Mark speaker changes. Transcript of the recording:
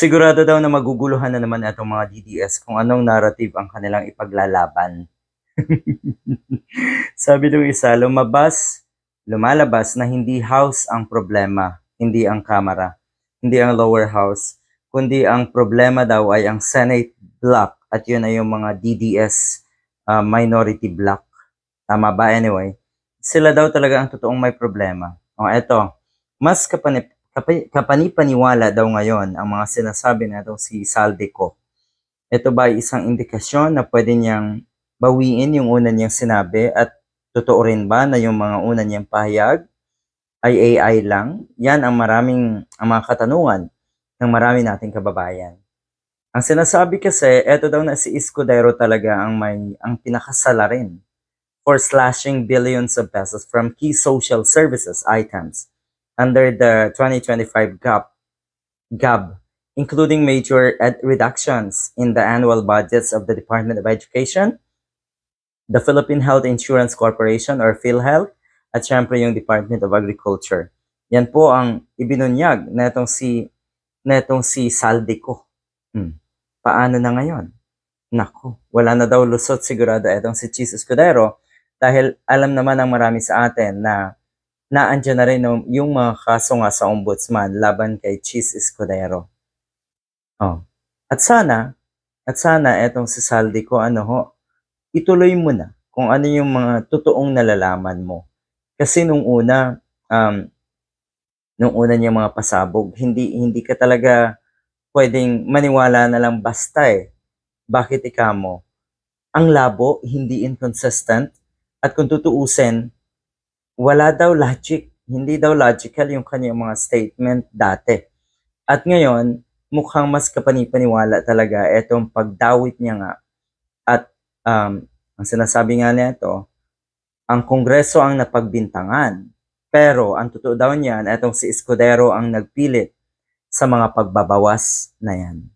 Speaker 1: Sigurado daw na maguguluhan na naman itong mga DDS kung anong narrative ang kanilang ipaglalaban. Sabi nung isa, lumalabas na hindi house ang problema, hindi ang kamara, hindi ang lower house, kundi ang problema daw ay ang Senate block at yun ay yung mga DDS minority block. Tama ba? Anyway, sila daw talaga ang totoong may problema. O eto, mas kapanipaniwala daw ngayon ang mga sinasabi na itong si Saldico. Ito ba ay isang indikasyon na pwede niyang bawiin yung una niyang sinabi at totoo rin ba na yung mga una niyang pahayag ay AI lang? Yan ang mga katanungan ng marami nating kababayan. Ang sinasabi kasi, eto daw na si Escudero talaga ang pinakasala rin for slashing billions of pesos from key social services items under the 2025 GAB, including major reductions in the annual budgets of the Department of Education, the Philippine Health Insurance Corporation or PhilHealth, at syempre yung Department of Agriculture. Yan po ang ibinunyag na itong si Saldico. Paano na ngayon? Nako, wala na daw lusot sigurado itong si Chis Escudero dahil alam naman ng marami sa atin na naandyan na rin yung mga kaso nga sa ombudsman laban kay Chis Escudero. Oh. At sana etong si Saldico ituloy mo na kung ano yung mga totoong nalalaman mo. Kasi nung una niya mga pasabog, hindi ka talaga pwedeng maniwala na lang basta eh. Bakit mo? Ang labo, hindi inconsistent, at kung tutuusin, wala daw logic, hindi daw logical yung kanyang mga statement dati. At ngayon, mukhang mas kapanipaniwala talaga itong pagdawit niya nga. At ang sinasabi nga nito, ang Kongreso ang napagbintangan. Pero ang totoo daw niyan, itong si Escudero ang nagpilit sa mga pagbabawas na yan.